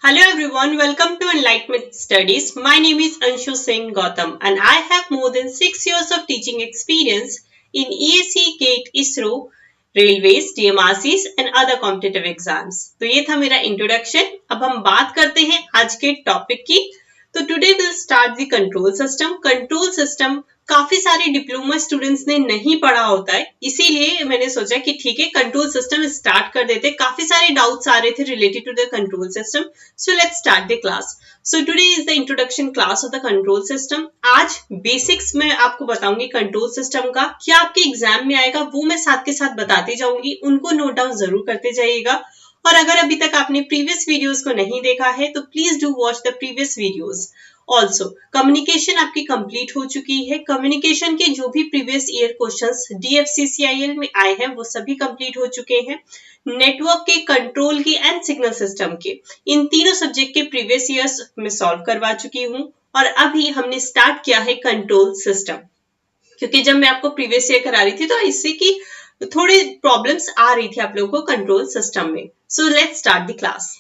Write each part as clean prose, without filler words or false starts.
Hello everyone, welcome to Enlightenment Studies. My name is Anshu Singh Gautam and I have more than 6 years of teaching experience in ESE, GATE, ISRO, Railways, DMRCs and other competitive exams. तो ये था मेरा introduction. अब हम बात करते हैं आज के टॉपिक की। तो today will start the control system. Control system काफी सारे डिप्लोमा स्टूडेंट्स ने नहीं पढ़ा होता है, इसीलिए मैंने सोचा कि ठीक है कंट्रोल सिस्टम स्टार्ट कर देते। काफी सारे डाउट्स आ रहे थे related to the control system, so let's start the class. So today is the introduction class of the control system. आज बेसिक्स में आपको बताऊंगी कंट्रोल सिस्टम का, क्या आपके एग्जाम में आएगा वो मैं साथ के साथ बताती जाऊंगी, उनको नोट डाउन जरूर करते जाइएगा। और अगर अभी तक आपने प्रीवियस वीडियोस को नहीं देखा है तो please do watch the previous videos. Also communication आपकी कंप्लीट हो चुकी है। कम्युनिकेशन के जो भी प्रीवियस ईयर क्वेश्चंस DFCCIL में आए हैं वो सभी कंप्लीट हो चुके हैं। नेटवर्क के, कंट्रोल की एंड सिग्नल सिस्टम के, इन तीनों सब्जेक्ट के प्रीवियस ईयर्स में सॉल्व करवा चुकी हूँ। और अभी हमने स्टार्ट किया है कंट्रोल सिस्टम, क्योंकि जब मैं आपको प्रीवियस ईयर करा रही थी तो इससे की थोड़ी प्रॉब्लम्स आ रही थी आप लोगों को कंट्रोल सिस्टम में। So let's start the class.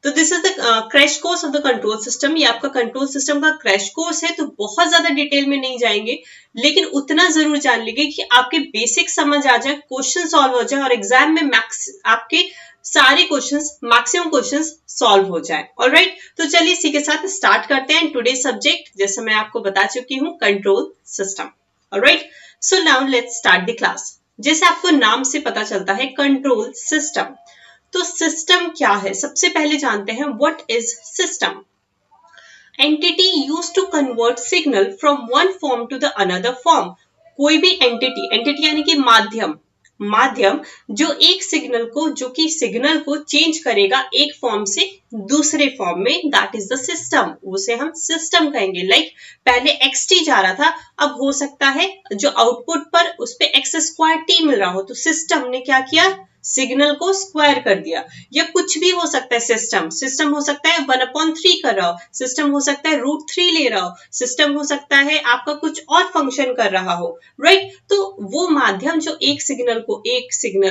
तो this is the crash course of the control system. ये आपका कंट्रोल सिस्टम का क्रैश कोर्स है, तो बहुत ज्यादा डिटेल में नहीं जाएंगे, लेकिन उतना जरूर जान लीजिए कि आपके बेसिक समझ आ जाए, क्वेश्चन सॉल्व हो जाए और एग्जाम में आपके सारे क्वेश्चंस, मैक्सिमम क्वेश्चंस सॉल्व हो जाए। ऑलराइट, तो चलिए इसी के साथ स्टार्ट करते हैं। टुडे सब्जेक्ट जैसे मैं आपको बता चुकी हूँ control system. Alright, so now let's start the class. जैसे आपको नाम से पता चलता है कंट्रोल सिस्टम, तो सिस्टम क्या है सबसे पहले जानते हैं। What is system? Entity used to convert signal from one form to the another form. कोई भी एंटिटी यानी कि माध्यम जो एक सिग्नल को, जो कि सिग्नल को चेंज करेगा एक फॉर्म से दूसरे फॉर्म में, दैट इज द सिस्टम। उसे हम सिस्टम कहेंगे। लाइक पहले xt जा रहा था, अब हो सकता है जो आउटपुट पर उस पे x² मिल रहा हो, तो सिस्टम ने क्या किया, सिग्नल को स्क्वायर कर दिया। या कुछ भी हो सकता है सिस्टम हो सकता है 1/3 कर रहा हो, सिस्टम हो सकता है √3 ले रहा हो, सिस्टम हो सकता है आपका कुछ और फंक्शन कर रहा हो। राइट, तो वो माध्यम जो एक सिग्नल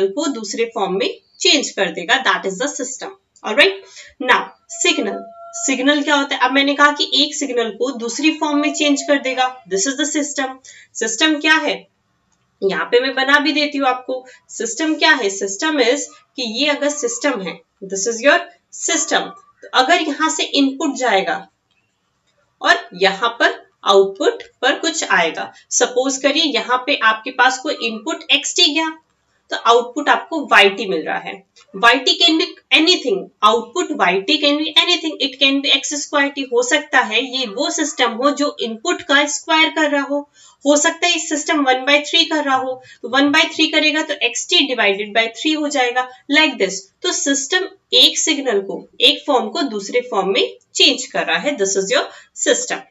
को दूसरे फॉर्म में चेंज कर देगा, that is the system. Alright, now signal क्या होता है? अब मैंने कहा कि एक सिग्नल को दूसरी फॉर्म में चेंज कर देगा, this is the system. System क्या है, यहाँ पे मैं बना भी देती हूँ आपको। सिस्टम क्या है? सिस्टम इज कि ये अगर सिस्टम है, दिस इज योर सिस्टम, तो अगर यहां से इनपुट जाएगा और यहाँ पर आउटपुट पर कुछ आएगा, सपोज करिए यहाँ पे आपके पास कोई इनपुट xt गया तो आउटपुट आपको yt मिल रहा है। yt can be anything, output yt can be anything, it can be x²t। हो सकता है ये वो सिस्टम हो जो इनपुट का स्क्वायर कर रहा हो सकता है इस सिस्टम 1/3 कर रहा हो, तो 1/3 करेगा तो xt डिवाइडेड बाय 3 हो जाएगा, लाइक दिस। तो सिस्टम एक सिग्नल को, एक फॉर्म को दूसरे फॉर्म में चेंज कर रहा है, this is your system.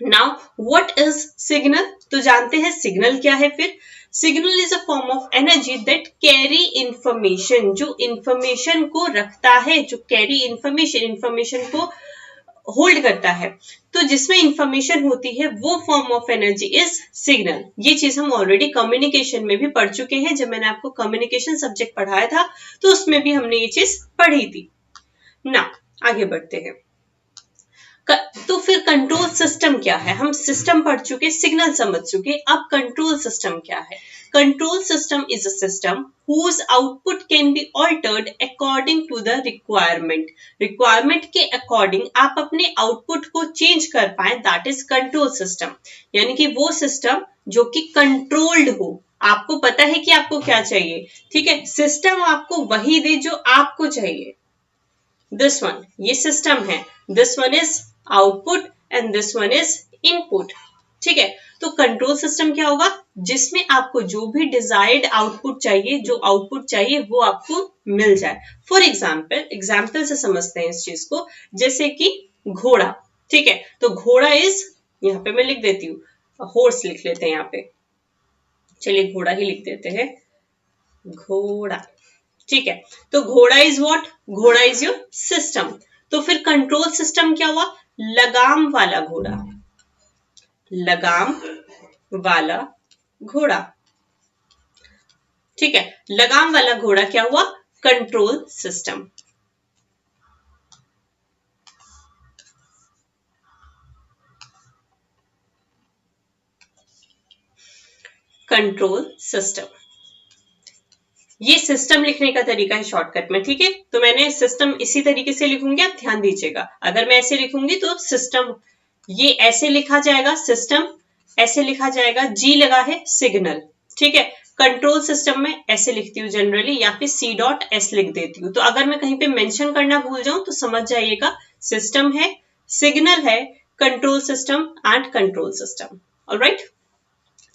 Now what is signal? तो जानते हैं सिग्नल क्या है। फिर signal is a form of energy that carry information, जो इंफॉर्मेशन को रखता है, जो कैरी इंफॉर्मेशन को होल्ड करता है, तो जिसमें इंफॉर्मेशन होती है वो form of energy is signal. ये चीज हम ऑलरेडी कम्युनिकेशन में भी पढ़ चुके हैं, जब मैंने आपको कम्युनिकेशन सब्जेक्ट पढ़ाया था तो उसमें भी हमने ये चीज पढ़ी थी ना। आगे बढ़ते हैं। तो फिर कंट्रोल सिस्टम क्या है? हम सिस्टम पढ़ चुके, सिग्नल समझ चुके, अब कंट्रोल सिस्टम क्या है? Control system is a system whose output can be altered according to the requirement। Requirement के अकॉर्डिंग आप अपने आउटपुट को चेंज कर पाए, दैट इज कंट्रोल सिस्टम। यानी कि वो सिस्टम जो कि कंट्रोल्ड हो, आपको पता है कि आपको क्या चाहिए, ठीक है, सिस्टम आपको वही दे जो आपको चाहिए। दिस वन, ये सिस्टम है, this one is output and this one is input, ठीक है। तो कंट्रोल सिस्टम क्या होगा? जिसमें आपको जो भी डिजायर्ड आउटपुट चाहिए, जो आउटपुट चाहिए वो आपको मिल जाए। फॉर एग्जाम्पल से समझते हैं इस चीज को, जैसे कि घोड़ा, ठीक है, तो घोड़ा इज, यहाँ पे मैं लिख देती हूँ, हॉर्स लिख लेते हैं यहाँ पे, चलिए घोड़ा ही लिख देते हैं, घोड़ा, ठीक है। तो घोड़ा इज व्हाट? घोड़ा इज योर सिस्टम। तो फिर कंट्रोल सिस्टम क्या हुआ? लगाम वाला घोड़ा, लगाम वाला घोड़ा, ठीक है। लगाम वाला घोड़ा क्या हुआ? Control system. Control system. ये सिस्टम लिखने का तरीका है शॉर्टकट में, ठीक है। तो मैंने सिस्टम इसी तरीके से लिखूंगी, आप ध्यान दीजिएगा। अगर मैं ऐसे लिखूंगी तो सिस्टम, ये ऐसे लिखा जाएगा सिस्टम, ऐसे लिखा जाएगा, जी लगा है सिग्नल, ठीक है। कंट्रोल सिस्टम में ऐसे लिखती हूँ जनरली, या फिर सी डॉट एस लिख देती हूँ। तो अगर मैं कहीं पे मेंशन करना भूल जाऊं तो समझ जाइएगा सिस्टम है, सिग्नल है, control system and control system. Alright,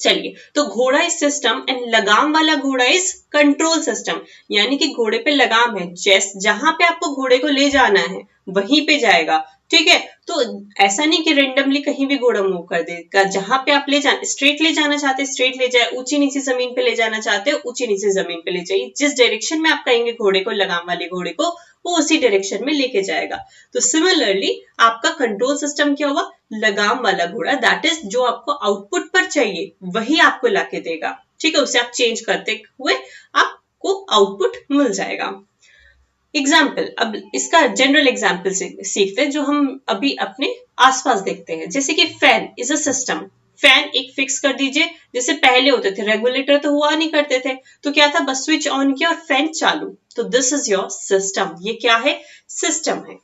चलिए। तो घोड़ा इज सिस्टम एंड लगाम वाला घोड़ा इज कंट्रोल सिस्टम, यानी कि घोड़े पे लगाम है, जहां पे आपको घोड़े को ले जाना है वहीं पे जाएगा, ठीक है। तो ऐसा नहीं कि रेंडमली कहीं भी घोड़ा मूव कर देगा, जहां पे आप स्ट्रेट ले जाना चाहते हैं स्ट्रेट ले जाए, ऊंची नीची जमीन पे ले जाना चाहते हैं ऊंची नीची जमीन पे ले जाइए, जिस डायरेक्शन में आप कहेंगे घोड़े को, लगाम वाले घोड़े को, वो उसी डायरेक्शन में लेके जाएगा। तो सिमिलरली आपका कंट्रोल सिस्टम क्या हुआ, लगाम वाला घोड़ा, दैट इज जो आपको आउटपुट पर चाहिए वही आपको लाके देगा, ठीक है। उसे आप चेंज करते हुए आपको आउटपुट मिल जाएगा। एग्जाम्पल, अब इसका जनरल एग्जाम्पल सीखते हैं जो हम अभी अपने आसपास देखते हैं। जैसे कि fan is a system, fan एक फिक्स कर दीजिए, जैसे पहले होते थे, रेगुलेटर तो हुआ नहीं करते थे, तो क्या था, बस स्विच ऑन किया और फैन चालू। तो दिस इज योर सिस्टम, ये क्या है, सिस्टम है,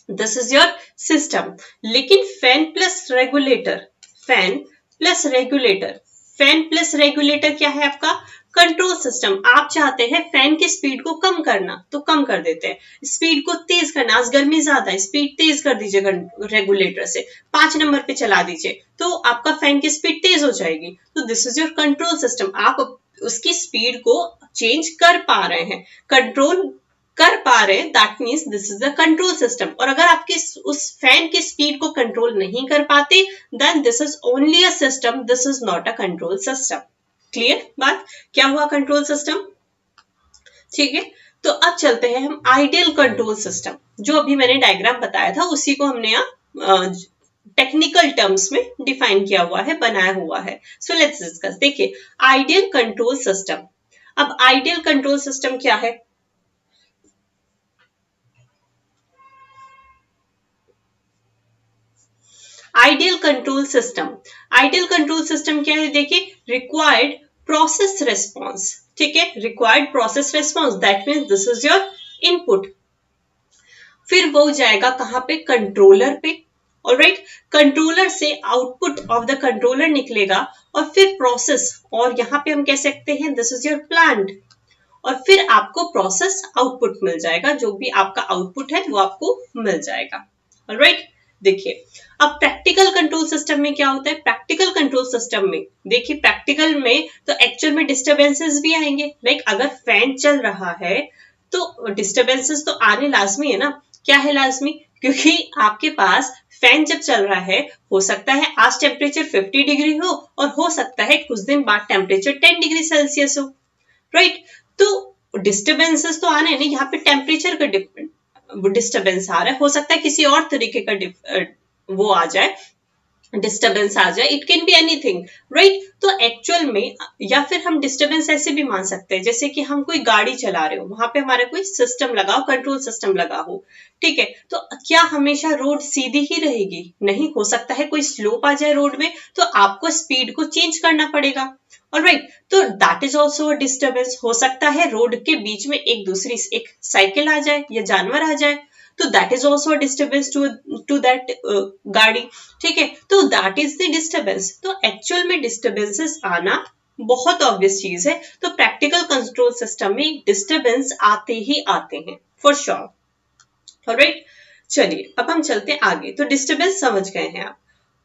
दिस इज योर सिस्टम। लेकिन fan plus regulator, fan plus regulator, fan plus regulator क्या है आपका, कंट्रोल सिस्टम। आप चाहते हैं फैन की स्पीड को कम करना तो कम कर देते हैं, स्पीड को तेज करना, आज गर्मी ज्यादा है, स्पीड तेज कर दीजिए रेगुलेटर से, 5 नंबर पे चला दीजिए, तो आपका फैन की स्पीड तेज हो जाएगी। तो this is your control system, आप उसकी स्पीड को चेंज कर पा रहे हैं, कंट्रोल कर पा रहे हैं, that means this is the control system. और अगर आपकी उस फैन की स्पीड को कंट्रोल नहीं कर पाते, then this is only a system, this is not a control system. Clear बात, क्या हुआ कंट्रोल सिस्टम, ठीक है। तो अब चलते हैं हम आइडियल कंट्रोल सिस्टम, जो अभी मैंने डायग्राम बताया था उसी को हमने यहाँ टेक्निकल टर्म्स में डिफाइन किया हुआ है, बनाया हुआ है। So let's discuss. देखिए आइडियल कंट्रोल सिस्टम, अब आइडियल कंट्रोल सिस्टम क्या है, ideal control system, ideal control system क्या है, देखिए रिक्वायर्ड प्रोसेस रेस्पॉन्स, ठीक है, required process response, that means this is your input, फिर वो जाएगा कहां पे, कंट्रोलर पे। ऑलराइट, कंट्रोलर से आउटपुट ऑफ द कंट्रोलर निकलेगा और फिर प्रोसेस, और यहां पे हम कह सकते हैं दिस इज योर प्लांट, और फिर आपको प्रोसेस आउटपुट मिल जाएगा, जो भी आपका आउटपुट है वो आपको मिल जाएगा। ऑलराइट, देखिए अब प्रैक्टिकल कंट्रोल सिस्टम में क्या होता है, प्रैक्टिकल कंट्रोल सिस्टम में देखिए, प्रैक्टिकल में तो एक्चुअल में डिस्टर्बेंसेस भी आएंगे, लाइक अगर फैन चल रहा है तो डिस्टर्बेंसेस तो आने लाजमी है ना, क्या है लाजमी, क्योंकि आपके पास फैन जब चल रहा है, हो सकता है आज टेम्परेचर 50 डिग्री हो और हो सकता है कुछ दिन बाद टेम्परेचर 10 डिग्री सेल्सियस हो, राइट। तो डिस्टर्बेंसेस तो आने नहीं, यहाँ पे टेम्परेचर का डिस्टर्बेंस आ रहा है, हो सकता है किसी और तरीके का वो आ जाए, डिस्टर्बेंस आ जाए, it can be anything, right. तो एक्चुअल में, या फिर हम डिस्टर्बेंस ऐसे भी मान सकते हैं, जैसे कि हम कोई गाड़ी चला रहे हो, वहां पे हमारा कोई सिस्टम लगा हो, कंट्रोल सिस्टम लगा हो, ठीक है। तो क्या हमेशा रोड सीधी ही रहेगी, नहीं, हो सकता है कोई स्लोप आ जाए रोड में, तो आपको स्पीड को चेंज करना पड़ेगा। ऑलराइट, तो that is also a disturbance, हो सकता है रोड के बीच में एक साइकिल आ जाए या जानवर आ जाए, तो that is also disturbance to that गाड़ी, ठीक है। तो दैट इज द डिस्टर्बेंस। तो एक्चुअल में डिस्टर्बेंसेस आना बहुत ऑब्वियस चीज है, तो प्रैक्टिकल कंट्रोल सिस्टम में डिस्टर्बेंस आते ही आते हैं फॉर श्योर। ऑलराइट, चलिए अब हम चलते हैं आगे। तो डिस्टर्बेंस समझ गए हैं आप,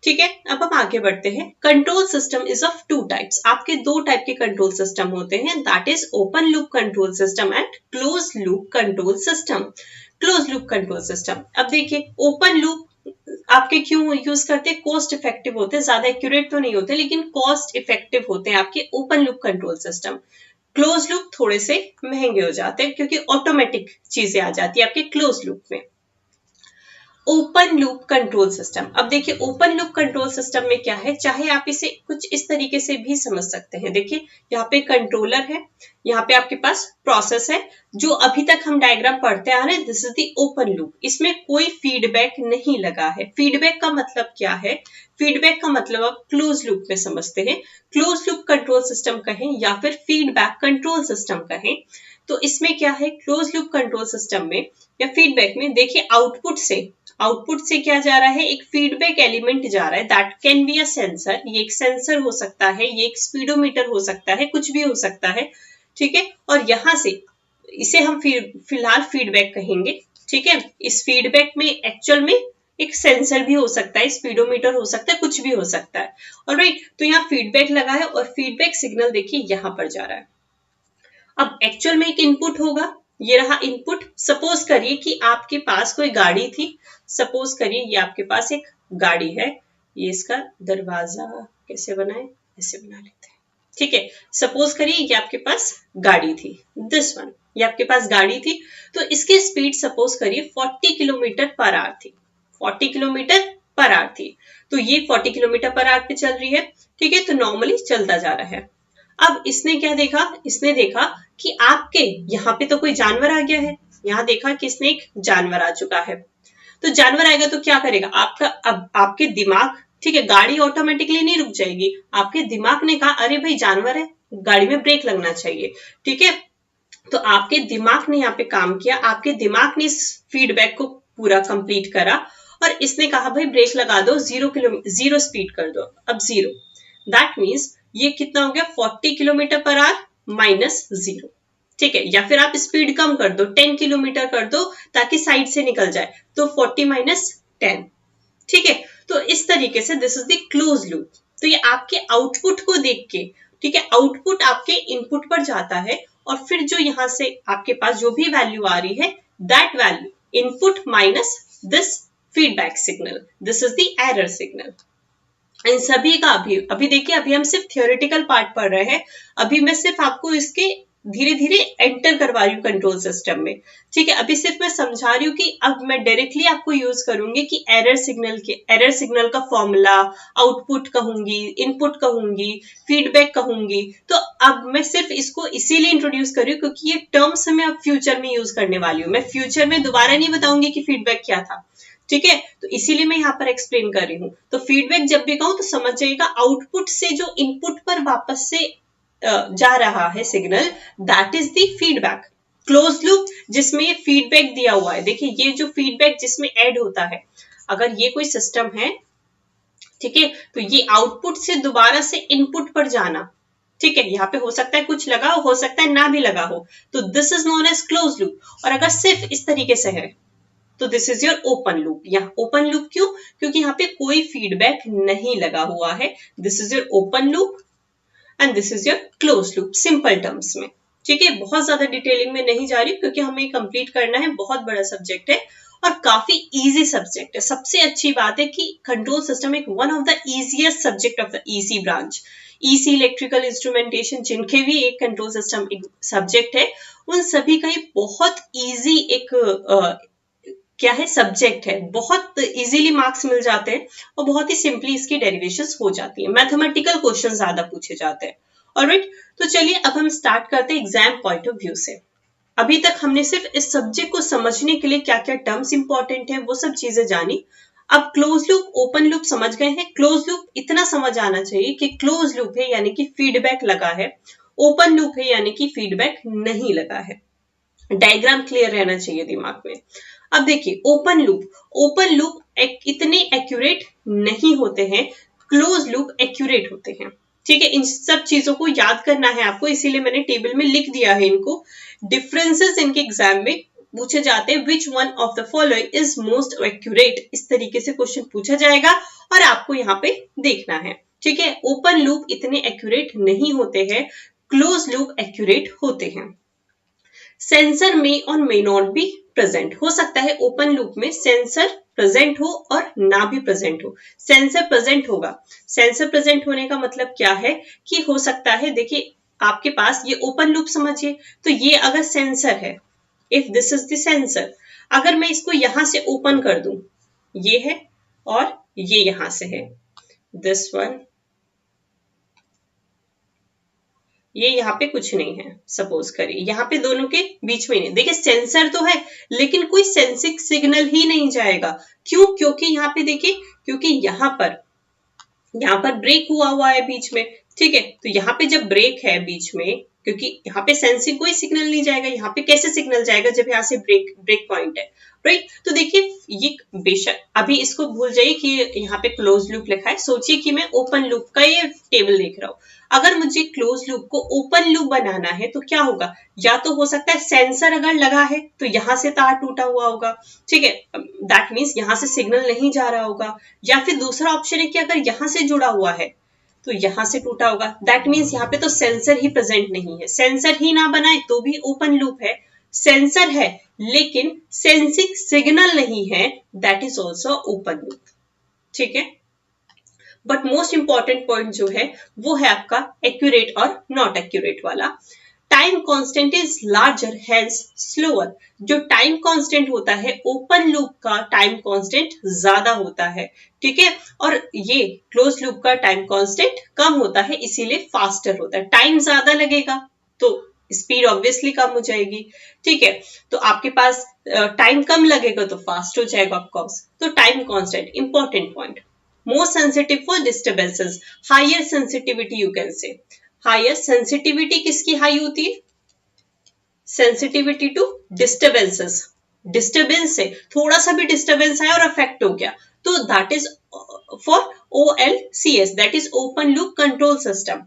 ठीक है। अब हम आगे बढ़ते हैं। Control system is of 2 types, आपके 2 टाइप के कंट्रोल सिस्टम होते हैं, that is open loop control system and close loop control system. Close loop control system, अब देखिए ओपन लूप आपके क्यों यूज करते हैं, कॉस्ट इफेक्टिव होते हैं, ज्यादा एक्यूरेट तो नहीं होते लेकिन कॉस्ट इफेक्टिव होते हैं आपके open loop control system. Close loop थोड़े से महंगे हो जाते हैं क्योंकि ऑटोमेटिक चीजें आ जाती है आपके क्लोज लूप में। Open loop control system. अब देखिए ओपन लूप कंट्रोल सिस्टम में क्या है, चाहे आप इसे कुछ इस तरीके से भी समझ सकते हैं। देखिए यहाँ पे कंट्रोलर है, यहाँ पे आपके पास प्रोसेस है, जो अभी तक हम डायग्राम पढ़ते आ रहे हैं, this is the open loop. इसमें कोई फीडबैक नहीं लगा है। फीडबैक का मतलब क्या है, फीडबैक का मतलब आप क्लोज लूप में समझते हैं। क्लोज लूप कंट्रोल सिस्टम कहें या फिर फीडबैक कंट्रोल सिस्टम कहें, तो इसमें क्या है, क्लोज लूप कंट्रोल सिस्टम में या फीडबैक में देखिए आउटपुट से क्या जा रहा है, एक फीडबैक एलिमेंट जा रहा है, that can be a sensor. ये एक सेंसर हो सकता है, ये एक स्पीडोमीटर हो सकता है, कुछ भी हो सकता है, ठीक है। और यहां से इसे हम फिलहाल फीडबैक कहेंगे, ठीक है। इस फीडबैक में एक्चुअल में एक सेंसर भी हो सकता है, स्पीडोमीटर हो सकता है, कुछ भी हो सकता है। ऑलराइट, तो यहाँ फीडबैक लगा है और फीडबैक सिग्नल देखिए यहां पर जा रहा है। अब एक्चुअल में एक इनपुट होगा, ये रहा इनपुट। सपोज करिए कि आपके पास कोई गाड़ी थी, सपोज करिए ये आपके पास एक गाड़ी है, ये इसका दरवाजा कैसे बनाए, ऐसे बना लेते हैं, ठीक है। सपोज करिए ये आपके पास गाड़ी थी, दिस वन, ये आपके पास गाड़ी थी, तो इसकी स्पीड सपोज करिए 40 किलोमीटर पर आवर थी, 40 किलोमीटर पर आवर थी। तो ये 40 किलोमीटर पर आवर पे चल रही है, ठीक है, तो नॉर्मली चलता जा रहा है। अब इसने क्या देखा, इसने देखा कि आपके यहाँ पे तो कोई जानवर आ गया है, यहाँ देखा कि इसने एक जानवर आ चुका है। तो जानवर आएगा तो क्या करेगा आपका, अब आपके दिमाग, ठीक है, गाड़ी ऑटोमेटिकली नहीं रुक जाएगी, आपके दिमाग ने कहा अरे भाई जानवर है, गाड़ी में ब्रेक लगना चाहिए, ठीक है। तो आपके दिमाग ने यहाँ पे काम किया, आपके दिमाग ने इस फीडबैक को पूरा कंप्लीट करा और इसने कहा भाई ब्रेक लगा दो, जीरो स्पीड कर दो। अब जीरो, दैट मीन्स ये कितना हो गया, 40 kilometre per hour minus zero, ठीक है। या फिर आप स्पीड कम कर दो, 10 किलोमीटर कर दो ताकि साइड से निकल जाए, तो 40 माइनस 10, ठीक है। तो इस तरीके से this is the close loop. तो ये आपके आउटपुट को देख के, ठीक है, आउटपुट आपके इनपुट पर जाता है और फिर जो यहां से आपके पास जो भी वैल्यू आ रही है, that value input minus this feedback signal, this is the error signal. इन सभी का अभी देखिए, अभी हम सिर्फ थियोरेटिकल पार्ट पढ़ रहे हैं, अभी मैं सिर्फ आपको इसके धीरे धीरे एंटर करवा रही हूँ कंट्रोल सिस्टम में, ठीक है। अभी सिर्फ मैं समझा रही हूँ कि अब मैं डायरेक्टली आपको यूज करूंगी कि एरर सिग्नल का फॉर्मूला, आउटपुट कहूंगी, इनपुट कहूंगी, फीडबैक कहूंगी। तो अब मैं सिर्फ इसको इसीलिए इंट्रोड्यूस कर रही हूँ क्योंकि ये टर्म्स मैं अब फ्यूचर में यूज करने वाली हूँ। मैं फ्यूचर में दोबारा नहीं बताऊंगी कि फीडबैक क्या था, ठीक है। तो इसीलिए मैं यहाँ पर एक्सप्लेन कर रही हूँ। तो फीडबैक जब भी कहूँ तो समझ जाइएगा, आउटपुट से जो इनपुट पर वापस से जा रहा है signal, that is the feedback. Close loop जिसमें ये फीडबैक दिया हुआ है, देखिए ये जो फीडबैक जिसमें ऐड होता है, अगर ये कोई सिस्टम है, ठीक है, तो ये आउटपुट से दोबारा से इनपुट पर जाना, ठीक है। यहाँ पे हो सकता है कुछ लगा हो सकता है ना भी लगा हो, तो this is known as close loop. और अगर सिर्फ इस तरीके से है तो this is your open loop. यहाँ ओपन लूप क्यों, क्योंकि यहाँ पे कोई फीडबैक नहीं लगा हुआ है। This is your open loop and this is your close loop, simple terms में, ठीक है। बहुत ज्यादा डिटेलिंग में नहीं जा रही क्योंकि हमें कंप्लीट करना है, बहुत बड़ा सब्जेक्ट है और काफी इजी सब्जेक्ट है। सबसे अच्छी बात है कि कंट्रोल सिस्टम एक one of the easiest subject of the EC branch. EC electrical instrumentation जिनके भी एक कंट्रोल सिस्टम एक सब्जेक्ट है, उन सभी का ही बहुत इजी एक क्या है, सब्जेक्ट है। बहुत इजीली मार्क्स मिल जाते हैं और बहुत ही सिंपली इसकी डेरिवेशंस हो जाती है। मैथमेटिकल क्वेश्चन ज्यादा पूछे जाते हैं। ऑलराइट, तो चलिए अब हम स्टार्ट करते हैं एग्जाम पॉइंट ऑफ व्यू से। अभी तक हमने सिर्फ इस सब्जेक्ट को समझने के लिए क्या क्या टर्म्स इंपॉर्टेंट है वो सब चीजें जानी। अब क्लोज लूप ओपन लूप समझ गए हैं। क्लोज लूप इतना समझ आना चाहिए कि क्लोज लूप है यानी कि फीडबैक लगा है, ओपन लूप है यानी कि फीडबैक नहीं लगा है। डायग्राम क्लियर रहना चाहिए दिमाग में। अब देखिए ओपन लूप इतने एक्यूरेट नहीं होते हैं, क्लोज लूप एक्यूरेट होते हैं, ठीक है। इन सब चीजों को याद करना है आपको, इसीलिए मैंने टेबल में लिख दिया है इनको। डिफरेंसेस इनके एग्जाम में पूछे जाते हैं, which one of the following is most accurate, इस तरीके से क्वेश्चन पूछा जाएगा और आपको यहाँ पे देखना है, ठीक है। ओपन लूप इतने एक्यूरेट नहीं होते हैं, क्लोज लूप एक्यूरेट होते हैं। सेंसर में और मे नॉट बी प्रेजेंट, हो सकता है ओपन लूप में सेंसर प्रेजेंट हो और ना भी प्रेजेंट हो। सेंसर प्रेजेंट होगा, सेंसर प्रेजेंट होने का मतलब क्या है कि हो सकता है, देखिए आपके पास ये ओपन लूप समझिए, तो ये अगर सेंसर है, if this is the sensor, अगर मैं इसको यहां से ओपन कर दूं, ये है और ये यहां से है, दिस वन, ये यहाँ पे कुछ नहीं है, सपोज करिए यहाँ पे दोनों के बीच में नहीं, देखिए सेंसर तो है लेकिन कोई सेंसिंग सिग्नल ही नहीं जाएगा। क्यों? क्योंकि यहाँ पे देखिए, क्योंकि यहाँ पर ब्रेक हुआ है बीच में, ठीक है, तो यहाँ पे जब ब्रेक है बीच में, क्योंकि यहाँ पे सेंसिंग कोई सिग्नल नहीं जाएगा, यहाँ पे कैसे सिग्नल जाएगा जब यहाँ से ब्रेक पॉइंट है, राइट। तो देखिए ये बेशक अभी इसको भूल जाइए कि यहाँ पे क्लोज लूप लिखा है, सोचिए कि मैं ओपन लूप का ये टेबल देख रहा हूँ। अगर मुझे क्लोज लूप को ओपन लूप बनाना है तो क्या होगा, या तो हो सकता है सेंसर अगर लगा है तो यहां से तार टूटा हुआ होगा, ठीक है, दैट मीन्स यहां से सिग्नल नहीं जा रहा होगा, या फिर दूसरा ऑप्शन है कि अगर यहां से जुड़ा हुआ है तो यहां से टूटा होगा, दैट मीन्स यहाँ पे तो सेंसर ही प्रेजेंट नहीं है। सेंसर ही ना बनाए तो भी ओपन लूप है, सेंसर है लेकिन सेंसिंग सिग्नल नहीं है, that is also open loop, ठीक है। बट मोस्ट इंपॉर्टेंट पॉइंट जो है वो है आपका एक्यूरेट और नॉट एक्यूरेट वाला। Time constant is larger hence slower. जो टाइम कांस्टेंट होता है ओपन लूप का टाइम कांस्टेंट ज्यादा होता है, ठीक है, और ये क्लोज लूप का टाइम कांस्टेंट कम होता है, इसीलिए फास्टर होता है। टाइम ज्यादा लगेगा तो स्पीड ऑब्वियसली कम हो जाएगी, ठीक है, तो आपके पास टाइम कम लगेगा तो फास्ट हो जाएगा ऑफकोर्स। तो time constant important point. more sensitive for disturbances, higher sensitivity you can say। higher sensitivity किसकी हाई होती है, sensitivity to disturbances। डिस्टर्बेंस से थोड़ा सा भी डिस्टर्बेंस आया और अफेक्ट हो गया तो that is for OLCS, that is open loop control system.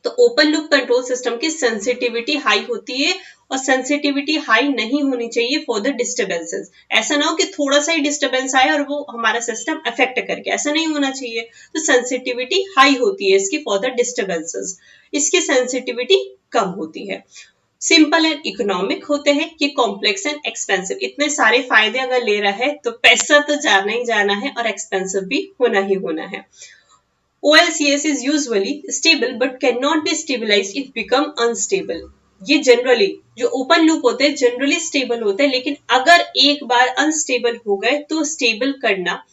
तो ओपन लूप कंट्रोल सिस्टम की सेंसिटिविटी हाई होती है और सेंसिटिविटी हाई नहीं होनी चाहिए फॉर द डिस्टर्बेंसेस। ऐसा ना हो कि थोड़ा सा ही डिस्टर्बेंस आए और वो हमारा सिस्टम अफेक्ट करके, ऐसा नहीं होना चाहिए। तो सेंसिटिविटी हाई होती है इसकी फॉर द डिस्टर्बेंसेस, इसकी सेंसिटिविटी कम होती है। सिंपल एंड इकोनॉमिक होते हैं कि कॉम्प्लेक्स एंड एक्सपेंसिव। इतने सारे फायदे अगर ले रहा है तो पैसा तो जाना ही जाना है और एक्सपेंसिव भी होना ही होना है। OLCS is usually stable but cannot be stabilized if become unstable। ये जनरली जो ओपन लूप होते हैं जनरली स्टेबल होते हैं, लेकिन अगर एक बार अनस्टेबल हो गए तो स्टेबल करना,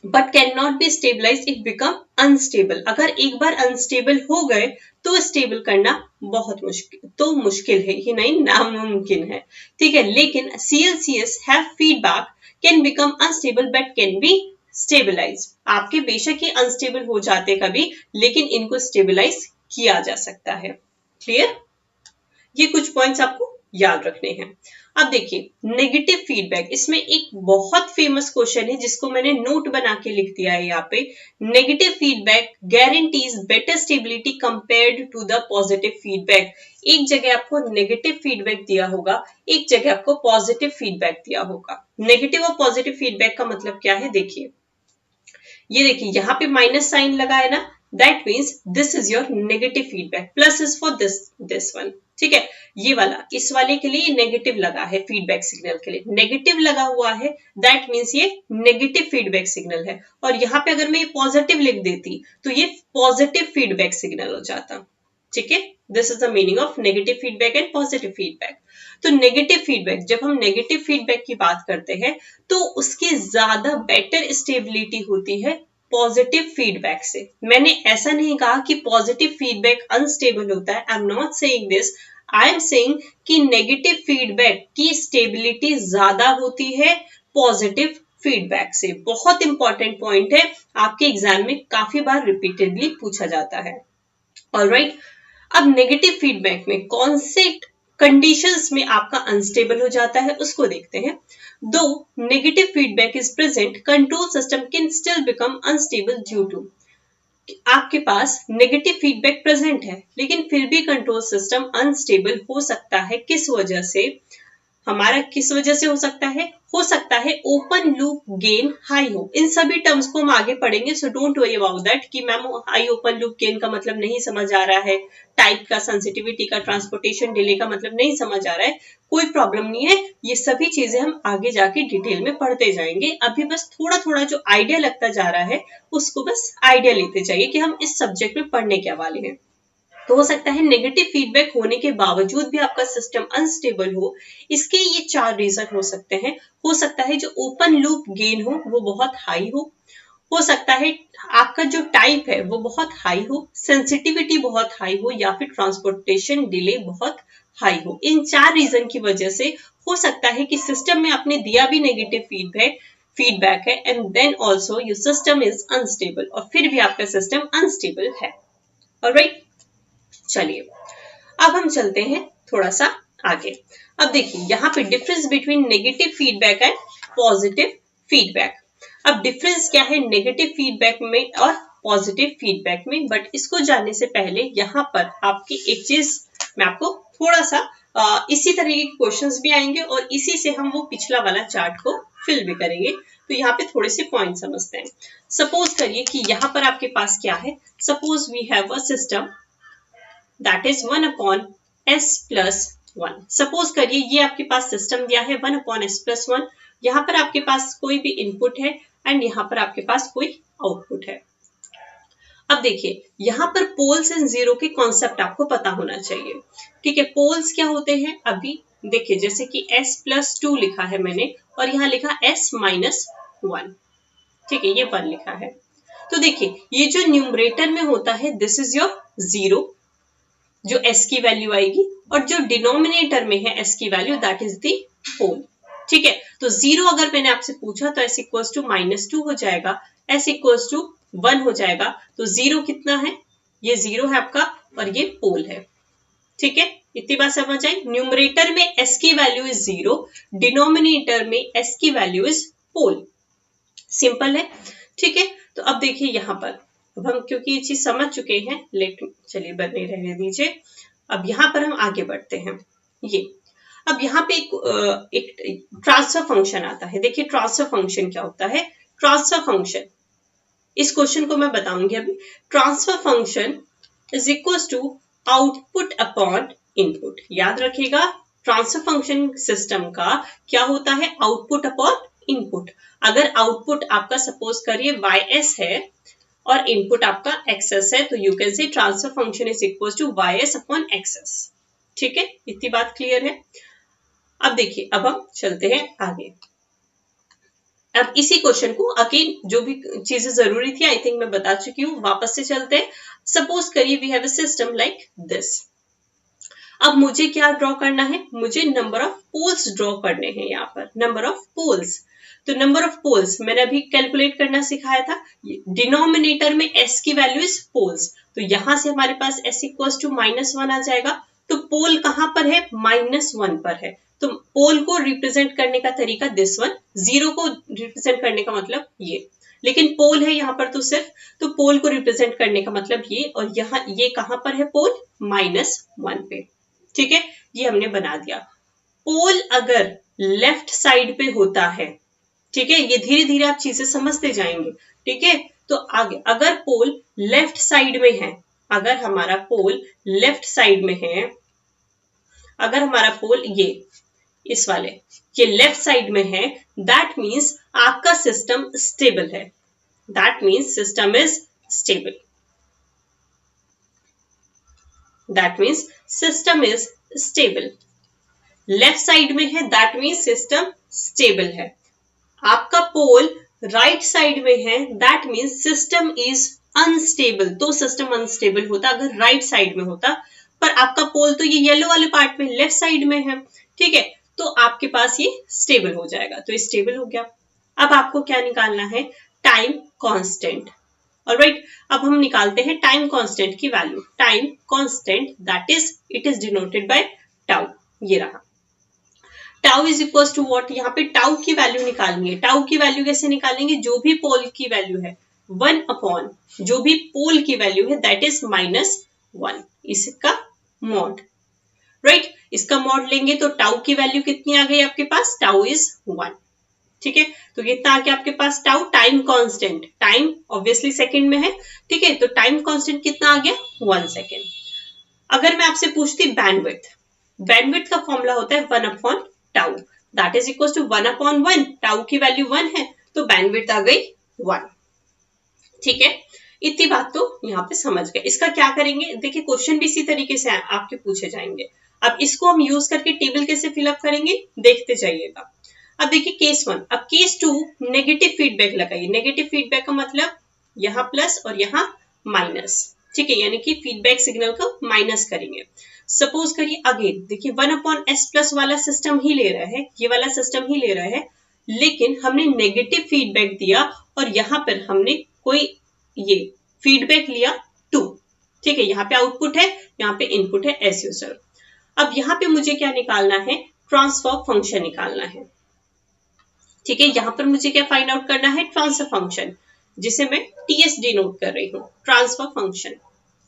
but can not be stabilize if become unstable. अगर एक बार अनस्टेबल हो गए तो स्टेबल करना बहुत मुश्किल है ही नहीं, नामुमकिन है, ठीक है। लेकिन CLCS have feedback can become unstable but can be stabilize. आपके बेशक ही अनस्टेबल हो जाते कभी, लेकिन इनको स्टेबलाइज किया जा सकता है। क्लियर? ये कुछ पॉइंट्स आपको याद रखने हैं। अब देखिए नेगेटिव फीडबैक, इसमें एक बहुत फेमस क्वेश्चन है जिसको मैंने नोट बना के लिख दिया है यहाँ पे। Negative feedback guarantees better stability compared to the positive feedback. एक जगह आपको नेगेटिव फीडबैक दिया होगा, एक जगह आपको पॉजिटिव फीडबैक दिया होगा। नेगेटिव और पॉजिटिव फीडबैक का मतलब क्या है, देखिए ये देखिए यहाँ पे माइनस साइन लगा है ना, that means this is your negative feedback, plus is for this one, ठीक है। ये वाला इस वाले के लिए नेगेटिव लगा है, फीडबैक सिग्नल के लिए नेगेटिव लगा हुआ है, दैट मीन्स ये नेगेटिव फीडबैक सिग्नल है। और यहाँ पे अगर मैं ये पॉजिटिव लिख देती तो ये पॉजिटिव फीडबैक सिग्नल हो जाता, ठीक है। This is the meaning of negative feedback and positive feedback. तो नेगेटिव फीडबैक, जब हम नेगेटिव फीडबैक की बात करते हैं तो उसकी ज्यादा बेटर स्टेबिलिटी होती है पॉजिटिव फीडबैक से। मैंने ऐसा नहीं कहा कि पॉजिटिव फीडबैक अनस्टेबल होता है, I am not saying this, I am saying कि नेगेटिव फीडबैक की स्टेबिलिटी ज्यादा होती है पॉजिटिव फीडबैक से। बहुत इंपॉर्टेंट पॉइंट है, आपके एग्जाम में काफी बार रिपीटेडली पूछा जाता है। ऑलराइट, अब नेगेटिव फीडबैक में कौन से कंडीशंस में आपका अनस्टेबल हो जाता है उसको देखते हैं। Though negative feedback is present, control system can still become unstable due to. आपके पास नेगेटिव फीडबैक प्रेजेंट है लेकिन फिर भी कंट्रोल सिस्टम अनस्टेबल हो सकता है। किस वजह से? हमारा किस वजह से हो सकता है ओपन लूप गेन हाई हो। इन सभी टर्म्स को हम आगे पढ़ेंगे, so don't worry about that कि ma'am high open loop gain का मतलब नहीं समझ आ रहा है, टाइप का, सेंसिटिविटी का, ट्रांसपोर्टेशन डिले का मतलब नहीं समझ आ रहा है, कोई प्रॉब्लम नहीं है। ये सभी चीजें हम आगे जाके डिटेल में पढ़ते जाएंगे। अभी बस थोड़ा थोड़ा जो आइडिया लगता जा रहा है उसको बस आइडिया लेते जाइए कि हम इस सब्जेक्ट में पढ़ने क्या वाले हैं। तो हो सकता है नेगेटिव फीडबैक होने के बावजूद भी आपका सिस्टम अनस्टेबल हो। इसके ये 4 रीजन हो सकते हैं। हो सकता है जो ओपन लूप गेन हो वो बहुत हाई हो सकता है आपका जो टाइप है वो बहुत हाई हो, सेंसिटिविटी बहुत हाई हो, या फिर ट्रांसपोर्टेशन डिले बहुत हाई हो। इन 4 रीजन की वजह से हो सकता है कि सिस्टम में आपने दिया भी नेगेटिव फीडबैक है and then also your system is unstable, और फिर भी आपका सिस्टम अनस्टेबल है। ऑलराइट, चलिए अब हम चलते हैं थोड़ा सा आगे। अब देखिए यहाँ पे difference between negative feedback and positive feedback. अब डिफरेंस क्या है नेगेटिव फीडबैक में और पॉजिटिव फीडबैक में, बट इसको जानने से पहले यहाँ पर आपकी एक चीज मैं आपको थोड़ा सा इसी तरह के क्वेश्चंस भी आएंगे और इसी से हम वो पिछला वाला चार्ट को फिल भी करेंगे। तो यहाँ पे थोड़े से पॉइंट समझते हैं। सपोज करिए कि यहाँ पर आपके पास क्या है, suppose we have a system that is 1/s+1। Suppose करिए ये आपके पास सिस्टम दिया है 1/s+1। यहाँ पर आपके पास कोई भी इनपुट है एंड यहाँ पर आपके पास कोई आउटपुट है। अब देखिए यहाँ पर पोल्स एंड जीरो के कॉन्सेप्ट आपको पता होना चाहिए। ठीक है, पोल्स क्या होते हैं, अभी देखिए जैसे कि s+2 लिखा है मैंने और यहाँ लिखा s-1। ठीक है, ये 1 लिखा है। तो देखिए ये जो न्यूमरेटर में होता है दिस इज योर जीरो, जो s की वैल्यू आएगी, और जो डिनोमिनेटर में है s की वैल्यू दैट इज द पोल। ठीक है, तो जीरो अगर मैंने आपसे पूछा तो s इक्वल्स टू -2 हो जाएगा, s इक्वल्स टू 1 हो जाएगा। तो जीरो कितना है, ये जीरो है आपका और ये पोल है। ठीक है, इतनी बात समझ आई। न्यूमरेटर में s की वैल्यू इज जीरो, डिनोमिनेटर में s की वैल्यू इज पोल। सिंपल है। ठीक है, तो अब देखिए यहाँ पर अब हम क्योंकि ये चीज समझ चुके हैं, चलिए बने रहने दीजिए। अब यहाँ पर हम आगे बढ़ते हैं। ये अब यहाँ पे एक ट्रांसफर फंक्शन आता है। देखिए ट्रांसफर फंक्शन क्या होता है, ट्रांसफर फंक्शन इस क्वेश्चन को मैं बताऊंगी अभी। Transfer function is equal to output upon input. याद रखिएगा ट्रांसफर फंक्शन सिस्टम का क्या होता है, आउटपुट अपॉन इनपुट। अगर आउटपुट आपका सपोज करिए ys है और इनपुट आपका xs है, तो you can say transfer function is equal to ys upon xs। ठीक है, इतनी बात क्लियर है। अब देखिए अब हम चलते हैं आगे। अब इसी क्वेश्चन को अगेन जो भी चीजें जरूरी थी आई थिंक मैं बता चुकी हूँ, वापस से चलते हैं। सपोज करिए we have a system like this. अब मुझे क्या ड्रॉ करना है, मुझे नंबर ऑफ पोल्स ड्रॉ करने हैं। यहाँ पर नंबर ऑफ पोल्स, तो नंबर ऑफ पोल्स मैंने अभी कैलकुलेट करना सिखाया था। डिनोमिनेटर में s की वैल्यू इज पोल्स, तो यहां से हमारे पास s इक्वल्स टू -1 आ जाएगा। तो पोल कहां पर है, -1 पर है। तो पोल को रिप्रेजेंट करने का तरीका दिस वन, जीरो को रिप्रेजेंट करने का मतलब ये, लेकिन पोल है यहाँ पर तो सिर्फ, तो पोल को रिप्रेजेंट करने का मतलब ये, और यहाँ ये कहां पर है पोल, -1 पे। ठीक है, ये हमने बना दिया। पोल अगर लेफ्ट साइड पे होता है, ठीक है, ये धीरे धीरे आप चीजें समझते जाएंगे। ठीक है, तो आगे अगर पोल लेफ्ट साइड में है, अगर हमारा पोल लेफ्ट साइड में है, अगर हमारा पोल ये इस वाले ये लेफ्ट साइड में है, दैट मीन्स आपका सिस्टम स्टेबल है। That means system is stable. That means system is stable. Left side में है दैट मीन्स सिस्टम स्टेबल है। आपका पोल राइट साइड में है that means system is unstable. तो सिस्टम अनस्टेबल होता अगर राइट साइड में होता, पर आपका पोल तो ये येलो वाले पार्ट में लेफ्ट साइड में है। ठीक है, तो आपके पास ये स्टेबल हो जाएगा, तो स्टेबल हो गया। अब आपको क्या निकालना है, टाइम कांस्टेंट। ऑलराइट, अब हम निकालते हैं टाइम कांस्टेंट की value. Time constant that is it is denoted by tau. ये रहा tau is equal to what, यहाँ पे टाउ की वैल्यू निकालनी है। टाउ की वैल्यू कैसे निकालेंगे, जो भी पोल की वैल्यू है 1 अपॉन जो भी पोल की वैल्यू है दैट इज -1, इसका मॉड। राइट, इसका मॉड लेंगे तो टाउ की वैल्यू कितनी आ गई आपके पास, टाउ इज 1। ठीक है, तो कितना आ गया आपके पास tau, time constant, time obviously second में है। ठीक है, तो टाइम कांस्टेंट कितना आ गया, 1 सेकेंड। अगर मैं आपसे पूछती बैंडविड्थ, बैंडविड्थ का फॉर्मूला होता है 1 upon tau, that is equal to 1 upon 1। Tau की वैल्यू 1 है तो बैंडविड्थ आ गई 1। ठीक है, इतनी बात तो यहाँ पे समझ गए। इसका क्या करेंगे, देखिए क्वेश्चन भी इसी तरीके से आपके पूछे जाएंगे। अब इसको हम यूज करके टेबल कैसे फिलअप करेंगे देखते जाइएगा। अब देखिए केस 1। अब केस 2 नेगेटिव फीडबैक लगाइए। नेगेटिव फीडबैक का मतलब यहाँ प्लस और यहाँ माइनस, ठीक है, यानी कि फीडबैक सिग्नल को माइनस करेंगे। सपोज करिए अगेन देखिए 1/s+ वाला सिस्टम ही ले रहा है, ये वाला सिस्टम ही ले रहा है, लेकिन हमने नेगेटिव फीडबैक दिया और यहाँ पर हमने कोई ये फीडबैक लिया 2, ठीक है, यहाँ पे आउटपुट है, यहाँ पे इनपुट है एस यूजर। अब यहाँ पे मुझे क्या निकालना है, ट्रांसफर फंक्शन निकालना है, ठीक है, यहाँ पर मुझे क्या फाइंड आउट करना है, ट्रांसफर फंक्शन, जिसे मैं टीएस डिनोट कर रही हूँ, ट्रांसफर फंक्शन,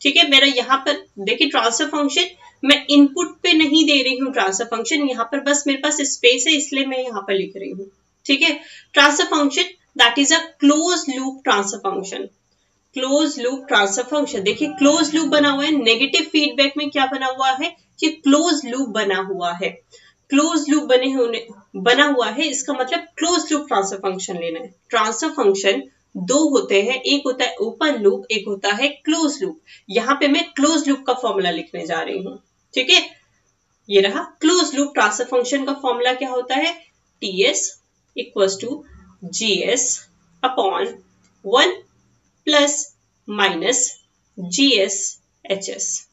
ठीक है। मेरा यहाँ पर देखिए ट्रांसफर फंक्शन मैं इनपुट पे नहीं दे रही हूँ, ट्रांसफर फंक्शन यहाँ पर बस मेरे पास स्पेस है इसलिए मैं यहाँ पर लिख रही हूँ, ठीक है। Transfer function that is a close loop transfer function, close loop transfer function. देखिए क्लोज लूप बना हुआ है, नेगेटिव फीडबैक में क्या बना हुआ है, कि क्लोज लूप बना हुआ है। क्लोज लूप बना हुआ है, इसका मतलब क्लोज लूप ट्रांसफर फंक्शन लेना है। ट्रांसफर फंक्शन दो होते हैं, एक होता है ओपन लूप, एक होता है क्लोज लूप। यहाँ पे मैं क्लोज लूप का फॉर्मूला लिखने जा रही हूँ, ठीक है। ये रहा क्लोज लूप ट्रांसफर फंक्शन का फॉर्मूला क्या होता है, TS equals to GS upon 1 plus minus GS HS,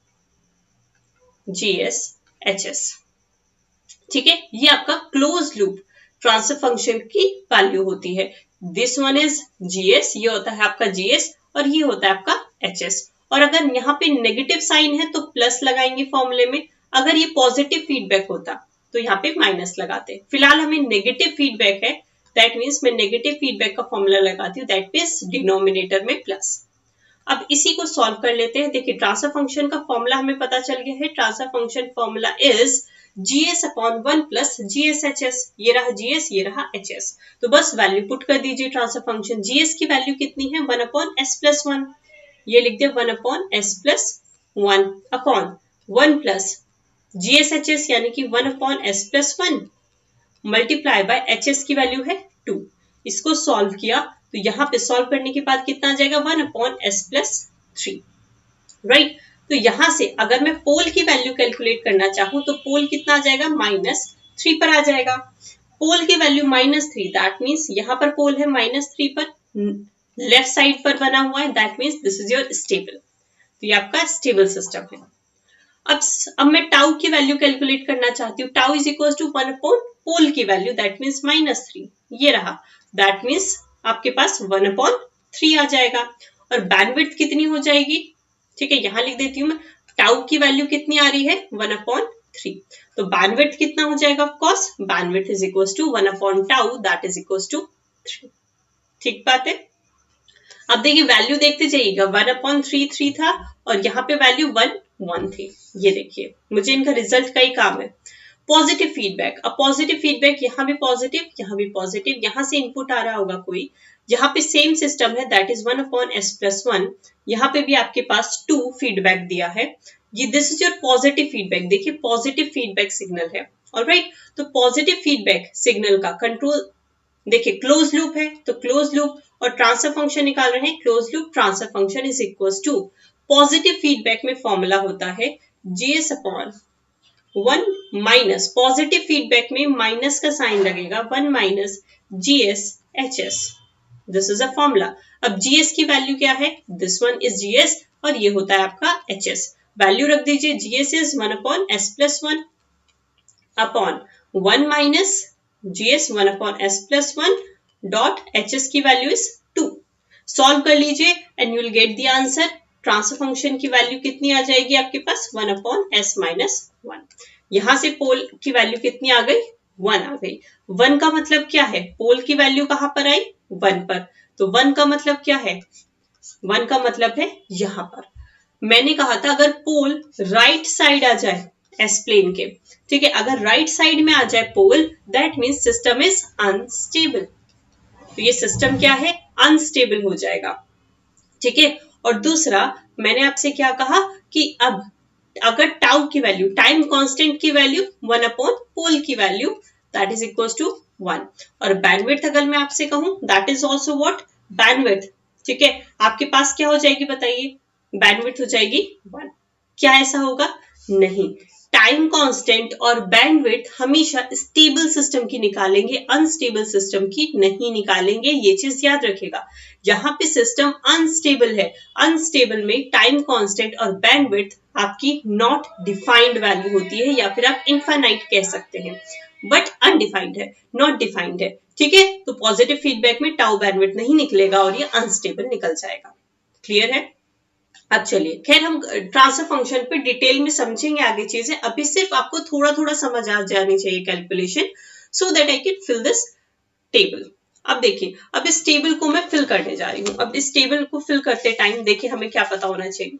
ठीक है। ये आपका क्लोज लूप ट्रांसफर फंक्शन की वैल्यू होती है। दिस वन इज जीएस, ये होता है आपका जीएस और ये होता है आपका एचएस। और अगर यहाँ पे नेगेटिव साइन है तो प्लस लगाएंगे फॉर्मूले में, अगर ये पॉजिटिव फीडबैक होता तो यहाँ पे माइनस लगाते। फिलहाल हमें नेगेटिव फीडबैक है, दैट मीन्स मैं नेगेटिव फीडबैक का फॉर्मूला लगाती हूँ, दैट मीन्स डिनोमिनेटर में प्लस। अब इसी को सॉल्व कर लेते हैं। देखिए ट्रांसफर फंक्शन का फॉर्मूला हमें पता चल गया है। Transfer function formula is GS upon 1 plus GS/HS। ये रहा GS, ये रहा HS। तो बस वैल्यू पुट कर दीजिए ट्रांसफर फंक्शन। GS की वैल्यू कितनी है, 1/s+1। ये लिख दे 1/s+1 अपॉन 1 प्लस GS/HS यानी कि 1/s+1 मल्टीप्लाई बाय HS की वैल्यू है 2। इसको सॉल्व किया तो यहाँ पे सॉल्व करने के बाद कितना आ जाएगा, 1/s+3, राइट। तो यहां से अगर मैं पोल की वैल्यू कैलकुलेट करना चाहूं तो पोल कितना आ जाएगा, -3 पर आ जाएगा। पोल की वैल्यू -3, दैट मीन्स यहाँ पर पोल है -3 पर, लेफ्ट साइड पर बना हुआ है, that means this is your stable. तो ये आपका स्टेबल सिस्टम है। अब मैं टाउ की वैल्यू कैलकुलेट करना चाहती हूँ। Tau is equal to 1 upon pole की वैल्यू, दैट मीन्स -3। ये रहा, दैट मीन्स आपके पास 1/3 आ जाएगा। और बैंडविड्थ कितनी हो जाएगी, ठीक है, यहां लिख देती हूँ मैं। टाउ की वैल्यू कितनी आ रही है, 1/3। तो बैंडविड्थ कितना हो जाएगा, of course bandwidth is equal to 1/टाउ, दैट इज इक्वल टू 3। ठीक बात है। अब देखिए वैल्यू देखते जाइएगा, 1/3 था और यहाँ पे वैल्यू 1 थी। ये देखिए मुझे इनका रिजल्ट का ही काम है। पॉजिटिव फीडबैक, अब पॉजिटिव फीडबैक यहाँ भी पॉजिटिव, यहाँ भी पॉजिटिव, यहाँ से इनपुट आ रहा होगा कोई, यहाँ पे सेम सिस्टम है, दैट इज 1/s+1। यहाँ पे भी आपके पास 2 फीडबैक दिया है। ये this is your positive feedback. देखिए पॉजिटिव फीडबैक सिग्नल है, ऑलराइट। तो पॉजिटिव फीडबैक सिग्नल का कंट्रोल, देखिए क्लोज लूप है तो क्लोज लूप और ट्रांसफर फंक्शन निकाल रहे हैं, close loop transfer function is equal to positive feedback में फॉर्मूला होता है GS upon 1 minus, positive feedback में माइनस का साइन लगेगा, 1 minus GS/HS। This is a formula. अब GS की वैल्यू क्या है, दिस वन इज GS और ये होता है आपका HS। वैल्यू रख दीजिए, GS is 1/s+1 upon 1 minus GS 1/s+1 dot HS की वैल्यू इज 2। सॉल्व कर लीजिए and you will get the answer. Transfer function की वैल्यू कितनी आ जाएगी आपके पास, 1/s-1। यहां से पोल की वैल्यू कितनी आ गई, 1 आ गई। 1 का मतलब क्या है, पोल की वैल्यू कहां पर आई, 1 पर। तो 1 का मतलब क्या है, 1 का मतलब है यहां पर। मैंने कहा था अगर पोल राइट साइड आ जाए एस प्लेन के, ठीक है, अगर राइट साइड में आ जाए pole, that means system is unstable. तो ये सिस्टम क्या है, अनस्टेबल हो जाएगा, ठीक है। और दूसरा मैंने आपसे क्या कहा कि अब अगर टाउ की वैल्यू, टाइम कांस्टेंट की वैल्यू 1/पोल की value, that is equal to 1। और बैंडविड्थ अगर मैं आपसे कहूं, that is also what, bandwidth ठीक है, आपके पास क्या हो जाएगी बताइए, बैंडविड्थ हो जाएगी 1। क्या ऐसा होगा? नहीं, टाइम कांस्टेंट और बैंडविड्थ हमेशा स्टेबल सिस्टम की निकालेंगे, अनस्टेबल सिस्टम की नहीं निकालेंगे, ये चीज याद रखेगा। जहां पे सिस्टम अनस्टेबल है, अनस्टेबल में टाइम कांस्टेंट और बैंडविड्थ आपकी नॉट डिफाइंड वैल्यू होती है, या फिर आप इनफाइनाइट कह सकते हैं, बट अनडिफाइंड है, नॉट डिफाइंड है। ठीक है, तो पॉजिटिव फीडबैक में टाउ बैंडविड्थ नहीं निकलेगा और ये अनस्टेबल निकल जाएगा। क्लियर है? अब चलिए, खैर हम ट्रांसफर फंक्शन पे डिटेल में समझेंगे आगे चीजें, अभी सिर्फ आपको थोड़ा थोड़ा समझ आ जानी चाहिए calculation, so that I can fill this table. अब देखिए, अब इस टेबल को मैं फिल करने जा रही हूँ। अब इस टेबल को फिल करते टाइम देखिए हमें क्या पता होना चाहिए।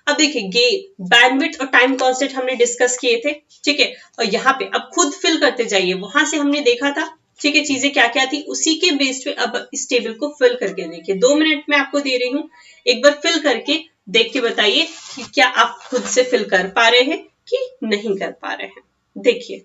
अब देखिए, बैंडविड्थ और टाइम कांस्टेंट हमने डिस्कस किए थे, ठीक है, और यहाँ पे अब खुद फिल करते जाइए, वहां से हमने देखा था, ठीक है, चीजें क्या क्या थी, उसी के बेस पे अब इस टेबल को फिल करके देखिए। 2 मिनट में आपको दे रही हूँ, एक बार फिल करके देख के बताइए कि क्या आप खुद से फिल कर पा रहे हैं कि नहीं कर पा रहे हैं। देखिए,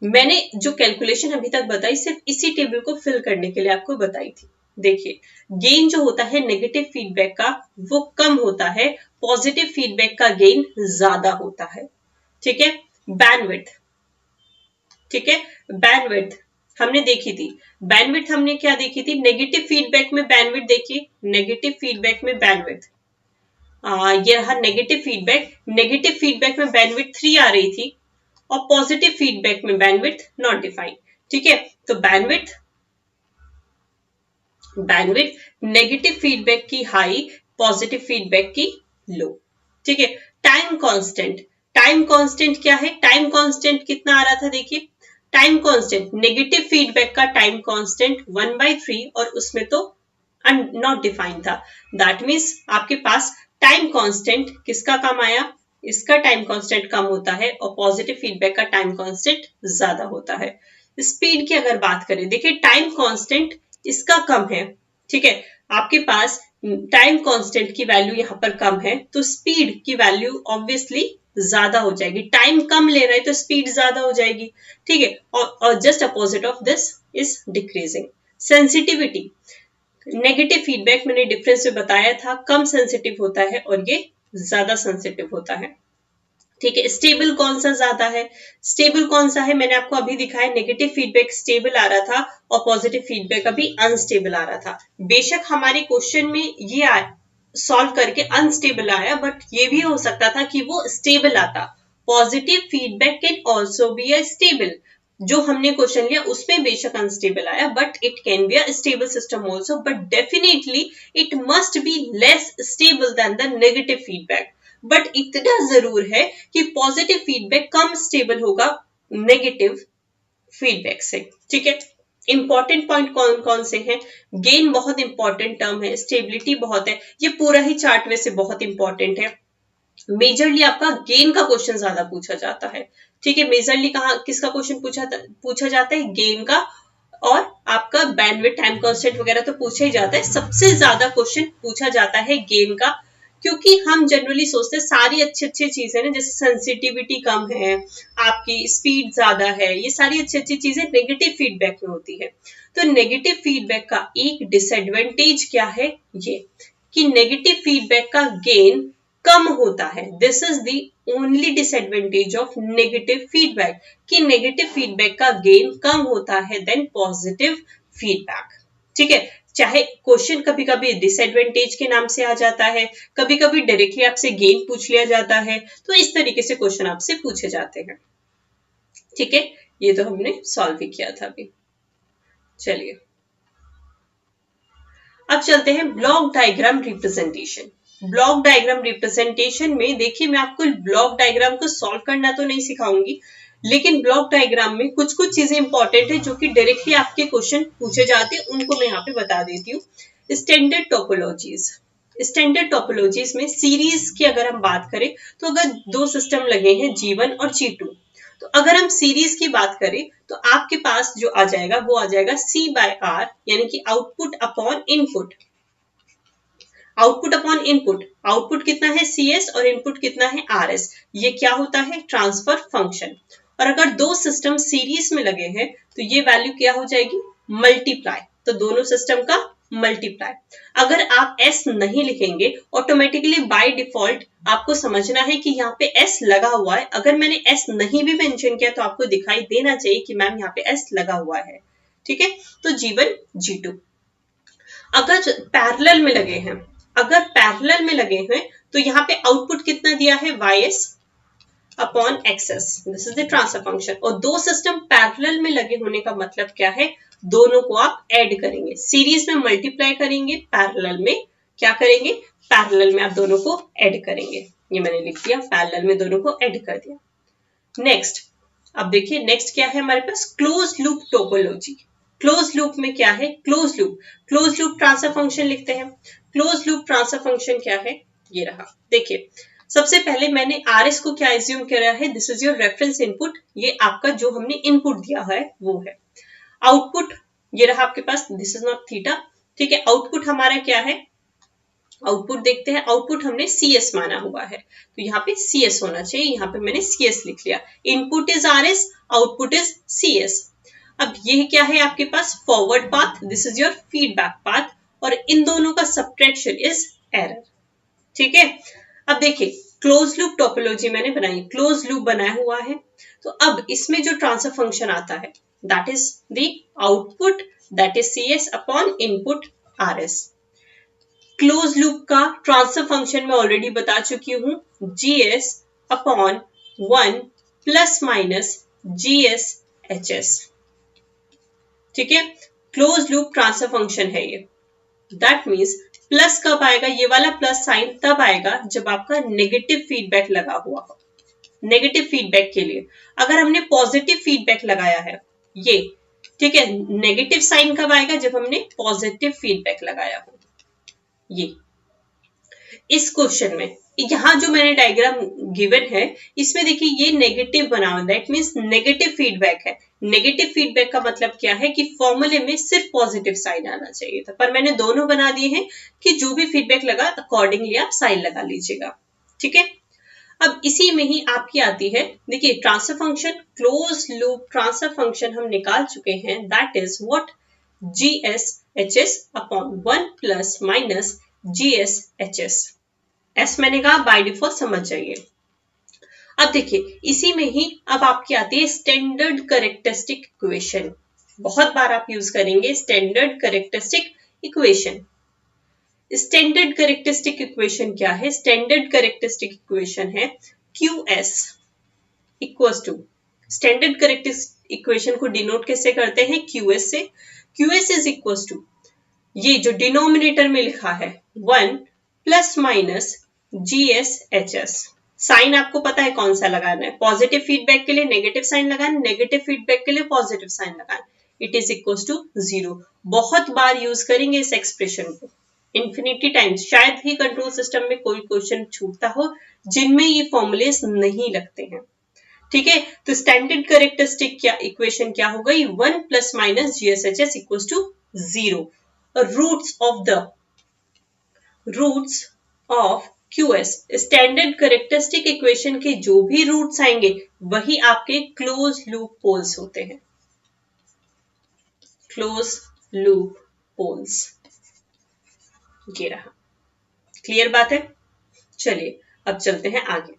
मैंने जो कैलकुलेशन अभी तक बताई सिर्फ इसी टेबल को फिल करने के लिए आपको बताई थी। देखिए, गेन जो होता है नेगेटिव फीडबैक का वो कम होता है, पॉजिटिव फीडबैक का गेन ज्यादा होता है। ठीक है, बैंडविड्थ, ठीक है, बैंडविड्थ हमने देखी थी, बैंडविड्थ हमने क्या देखी थी, नेगेटिव फीडबैक में बैंडविड्थ देखिए, नेगेटिव फीडबैक में बैंडविड्थ, ये रहा नेगेटिव फीडबैक, नेगेटिव फीडबैक में बैंडविड्थ 3 आ रही थी और पॉजिटिव फीडबैक में बैंडविड्थ नॉट डिफाइंड। ठीक है, तो बैंडविड्थ नेगेटिव फीडबैक की हाई, पॉजिटिव फीडबैक की लो। ठीक है, टाइम कांस्टेंट, टाइम कांस्टेंट क्या है, टाइम कांस्टेंट कितना आ रहा था देखिए, टाइम कांस्टेंट नेगेटिव फीडबैक का टाइम कांस्टेंट 1/3 और उसमें तो नॉट डिफाइंड था। दैट मीन्स आपके पास टाइम कांस्टेंट किसका कम आया, इसका टाइम कांस्टेंट कम होता है और पॉजिटिव फीडबैक का टाइम कांस्टेंट ज्यादा होता है। स्पीड की अगर बात करें, देखिए टाइम कांस्टेंट इसका कम है, ठीक है, आपके पास टाइम कांस्टेंट की वैल्यू यहां पर कम है, तो स्पीड की वैल्यू ऑब्वियसली ज्यादा हो जाएगी, टाइम कम ले रहे हैं तो स्पीड ज्यादा हो जाएगी। ठीक है, और just opposite of this is decreasing. Sensitivity, negative feedback मैंने डिफरेंस में बताया था, कम सेंसिटिव होता है और ये ज्यादा सेंसिटिव होता है। ठीक है, स्टेबल कौन सा ज्यादा है, स्टेबल कौन सा है, मैंने आपको अभी दिखाया, नेगेटिव फीडबैक स्टेबल आ रहा था और पॉजिटिव फीडबैक अभी अनस्टेबल आ रहा था। बेशक हमारे क्वेश्चन में ये सॉल्व करके अनस्टेबल आया, बट ये भी हो सकता था कि वो स्टेबल आता। Positive feedback can also be a stable, जो हमने क्वेश्चन लिया उसमें बेशक अनस्टेबल आया, but it can be a stable system also, but definitely it must be less stable then the negative feedback. But इतना जरूर है कि पॉजिटिव फीडबैक कम स्टेबल होगा नेगेटिव फीडबैक से। ठीक है, इंपॉर्टेंट पॉइंट कौन कौन से हैं, गेन बहुत इंपॉर्टेंट टर्म है, स्टेबिलिटी बहुत है, ये पूरा ही चार्ट में से बहुत इंपॉर्टेंट है। मेजरली आपका गेन का क्वेश्चन ज्यादा पूछा जाता है। ठीक है, मेजरली कहा किसका क्वेश्चन पूछा जाता है, गेन का, और आपका बैंडविड्थ टाइम कांस्टेंट वगैरह तो पूछा ही जाता है, सबसे ज्यादा क्वेश्चन पूछा जाता है गेन का, क्योंकि हम जनरली सोचते हैं सारी अच्छी अच्छी चीजें ना, जैसे सेंसिटिविटी कम है, आपकी स्पीड ज्यादा है, ये सारी अच्छी अच्छी चीजें नेगेटिव फीडबैक में होती है। तो नेगेटिव फीडबैक का एक डिसएडवांटेज क्या है, ये कि नेगेटिव फीडबैक का गेन कम होता है। This is the only disadvantage of negative feedback, कि नेगेटिव फीडबैक का गेन कम होता है देन पॉजिटिव फीडबैक। ठीक है, चाहे क्वेश्चन कभी कभी डिसएडवांटेज के नाम से आ जाता है, कभी कभी डायरेक्टली आपसे गेन पूछ लिया जाता है, तो इस तरीके से क्वेश्चन आपसे पूछे जाते हैं। ठीक है, ये तो हमने सॉल्व भी किया था अभी। चलिए, अब चलते हैं block diagram representation. Block diagram representation में देखिए, मैं आपको ब्लॉक डायग्राम को सॉल्व करना तो नहीं सिखाऊंगी, लेकिन ब्लॉक डायग्राम में कुछ कुछ चीजें इंपॉर्टेंट है जो कि डायरेक्टली आपके क्वेश्चन पूछे जाते हैं, उनको मैं यहाँ पे बता देती हूँ। स्टैंडर्ड टोपोलॉजीज, स्टैंडर्ड टोपोलॉजीज में सीरीज की अगर हम बात करें, तो अगर दो सिस्टम लगे हैं G1 और G2, तो अगर हम सीरीज की बात करें तो आपके पास जो आ जाएगा वो आ जाएगा C/R, यानी कि output upon input, output upon input, output कितना है CS और इनपुट कितना है RS, ये क्या होता है, ट्रांसफर फंक्शन। और अगर दो सिस्टम सीरीज में लगे हैं तो ये वैल्यू क्या हो जाएगी, मल्टीप्लाई, तो दोनों सिस्टम का मल्टीप्लाई। अगर आप s नहीं लिखेंगे, ऑटोमेटिकली बाय डिफॉल्ट आपको समझना है कि यहाँ पे s लगा हुआ है। अगर मैंने s नहीं भी मेंशन किया तो आपको दिखाई देना चाहिए कि मैम यहाँ पे s लगा हुआ है। ठीक है, तो G1 G2 अगर पैरेलल में लगे हैं, अगर पैरेलल में लगे हैं तो यहाँ पे आउटपुट कितना दिया है, ys upon XS, this is the transfer function. और दो सिस्टम पैरेलल में लगे होने का मतलब क्या है, दोनों को आप ऐड करेंगे, सीरीज में मल्टीप्लाई करेंगे, पैरेलल में क्या करेंगे, पैरेलल में आप दोनों को ऐड करेंगे। ये मैंने लिख दिया, पैरेलल में दोनों को ऐड कर दिया। नेक्स्ट, अब देखिए नेक्स्ट क्या है हमारे पास, close loop topology. Close loop में क्या है, क्लोज लूप ट्रांसफर फंक्शन लिखते हैं। क्लोज लूप ट्रांसफर फंक्शन क्या है, ये रहा। देखिए सबसे पहले मैंने RS को क्या एज्यूम किया है, this is your reference input, ये आपका जो हमने इनपुट दिया है वो है। आउटपुट ये रहा आपके पास, दिस इज नॉट थीटा। ठीक है, आउटपुट हमारा क्या है, आउटपुट देखते हैं, आउटपुट हमने CS माना हुआ है तो यहाँ पे CS होना चाहिए, यहाँ पे मैंने CS लिख लिया। Input is RS, output is CS। अब ये क्या है आपके पास, forward path, this is your feedback path, और इन दोनों का सब्ट्रैक्शन इज एरर। ठीक है, अब देखिए क्लोज लूप टोपोलॉजी मैंने बनाई, क्लोज लूप बनाया हुआ है, तो अब इसमें जो ट्रांसफर फंक्शन आता है that is the output, that is CS upon input RS। Close loop का ट्रांसफर फंक्शन मैं ऑलरेडी बता चुकी हूं, GS upon 1 plus minus GS HS। ठीक है, क्लोज लूप ट्रांसफर फंक्शन है ये। दैट मीन्स प्लस कब आएगा, ये वाला प्लस साइन तब आएगा जब आपका नेगेटिव फीडबैक लगा हुआ हो। नेगेटिव फीडबैक के लिए अगर हमने पॉजिटिव फीडबैक लगाया है ये, ठीक है, नेगेटिव साइन कब आएगा, जब हमने पॉजिटिव फीडबैक लगाया हो। ये इस क्वेश्चन में यहाँ जो मैंने डायग्राम गिवन है इसमें देखिए ये नेगेटिव बना हुआ, दैट मीन्स नेगेटिव फीडबैक है। नेगेटिव फीडबैक का मतलब क्या है कि फॉर्मूले में सिर्फ पॉजिटिव साइन आना चाहिए था, पर मैंने दोनों बना दिए हैं कि जो भी फीडबैक लगा अकॉर्डिंगली आप साइन लगा लीजिएगा। ठीक है, अब इसी में ही आपकी आती है, देखिए transfer function, close loop transfer function हम निकाल चुके हैं, that is what, GS HS upon 1 plus minus GS HS। S मैंने कहा बाय डिफॉल्ट समझ जाइए। अब देखिए इसी में ही अब आपकी आती है स्टैंडर्ड कैरेक्टरिस्टिक इक्वेशन, बहुत बार आप यूज करेंगे standard characteristic equation. Standard characteristic equation क्या है, स्टैंडर्ड कैरेक्टरिस्टिक इक्वेशन है QS equals to, standard characteristic equation को डिनोट कैसे करते हैं, QS से। QS इज इक्वल्स टू, ये जो डिनोमिनेटर में लिखा है 1 plus minus GS HS। Sign आपको पता है कौन सा लगाना है, पॉजिटिव फीडबैक के लिए नेगेटिव साइन लगाना, नेगेटिव फीडबैक के लिए पॉजिटिव साइन लगाना। It is equals to 0। बहुत बार यूज करेंगे इस एक्सप्रेशन को, इन्फिनिटी टाइम्स। शायद ही कंट्रोल सिस्टम में कोई क्वेश्चन छूटता हो जिनमें ये फॉर्मूलेस नहीं लगते हैं। ठीक है, तो स्टैंडर्ड कैरेक्टरिस्टिक क्या इक्वेशन क्या हो गई, 1 plus minus GS HS equals to 0। Roots of QS, standard characteristic equation के जो भी रूट्स आएंगे वही आपके क्लोज लूप पोल्स होते हैं, क्लोज लूप पोल्स। ये रहा, क्लियर बात है। चलिए अब चलते हैं आगे।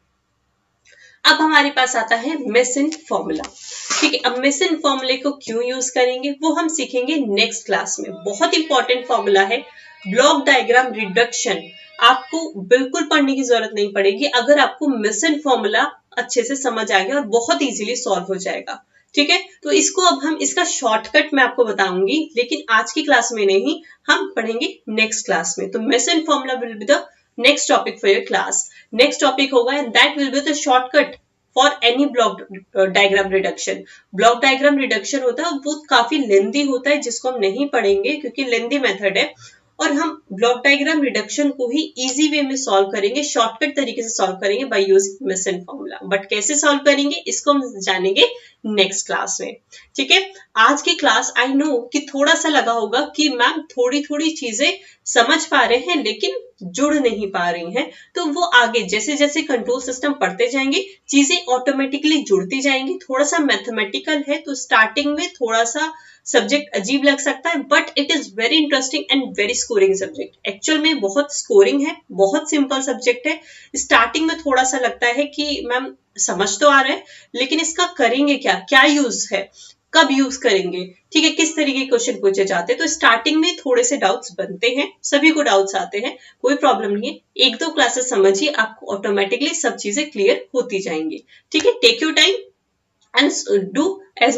अब हमारे पास आता है मेसन फॉर्मूला। ठीक है, अब मेसन फॉर्मूले को क्यों यूज करेंगे वो हम सीखेंगे नेक्स्ट क्लास में। बहुत इंपॉर्टेंट फॉर्मूला है। ब्लॉक डायग्राम रिडक्शन आपको बिल्कुल पढ़ने की जरूरत नहीं पड़ेगी अगर आपको मेसन फॉर्मूला अच्छे से समझ आ गया और बहुत इजीली सॉल्व हो जाएगा। ठीक है, तो इसको अब हम इसका शॉर्टकट मैं आपको बताऊंगी, लेकिन आज की क्लास में नहीं, हम पढ़ेंगे नेक्स्ट क्लास में। तो Mason formula will be the next topic for your class. Next topic होगा and that will be the shortcut for any block diagram reduction. Block diagram reduction होता है वो काफी लेंदी होता है, जिसको हम नहीं पढ़ेंगे क्योंकि लेंदी मेथड है, और हम ब्लॉक डायग्राम रिडक्शन को ही इजी वे में सॉल्व करेंगे, शॉर्टकट तरीके से सॉल्व करेंगे by using mason formula. But कैसे सॉल्व करेंगे इसको हम जानेंगे नेक्स्ट क्लास में। ठीक है, आज की क्लास आई नो कि थोड़ा सा लगा होगा कि मैम थोड़ी थोड़ी चीजें समझ पा रहे हैं लेकिन जुड़ नहीं पा रही हैं, तो वो आगे जैसे जैसे कंट्रोल सिस्टम पढ़ते जाएंगे चीजें ऑटोमेटिकली जुड़ती जाएंगी। थोड़ा सा मैथमेटिकल है तो स्टार्टिंग में थोड़ा सा सब्जेक्ट अजीब लग सकता है, but it is very interesting and very scoring subject. Actual में बहुत स्कोरिंग है, बहुत सिंपल सब्जेक्ट है। स्टार्टिंग में थोड़ा सा लगता है कि मैम समझ तो आ रहा है लेकिन इसका करेंगे क्या, क्या यूज है, कब यूज करेंगे, ठीक है, किस तरीके के क्वेश्चन पूछे जाते हैं। तो स्टार्टिंग में थोड़े से डाउट्स बनते हैं, सभी को डाउट्स आते हैं, कोई प्रॉब्लम नहीं है। एक दो क्लासेस समझिए, आपको ऑटोमेटिकली सब चीजें क्लियर होती जाएंगी। ठीक है, take your time and do as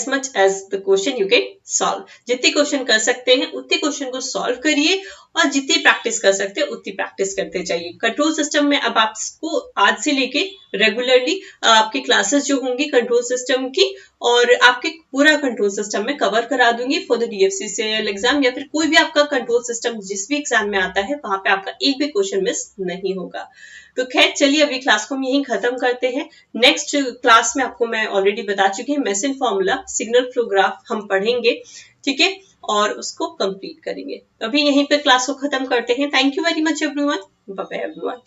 much as the question you can solve। जितने क्वेश्चन कर सकते हैं उतने क्वेश्चन को सॉल्व करिए और जितनी प्रैक्टिस कर सकते हैं उतनी प्रैक्टिस करते जाइए। कंट्रोल सिस्टम में अब आपको आज से लेके रेगुलरली आपकी क्लासेस जो होंगी कंट्रोल सिस्टम की, और आपके पूरा कंट्रोल सिस्टम में कवर करा दूंगी फॉर द DFCCIL एग्जाम, या फिर कोई भी आपका कंट्रोल सिस्टम जिस भी एग्जाम में आता है वहां पे आपका एक भी क्वेश्चन मिस नहीं होगा। तो खैर चलिए अभी क्लास को हम यहीं खत्म करते हैं। नेक्स्ट क्लास में आपको मैं ऑलरेडी बता चुकी हूँ mason formula signal flow graph हम पढ़ेंगे। ठीक है, और उसको कंप्लीट करेंगे। अभी यहीं पे क्लास को खत्म करते हैं। Thank you very much everyone, bye bye everyone.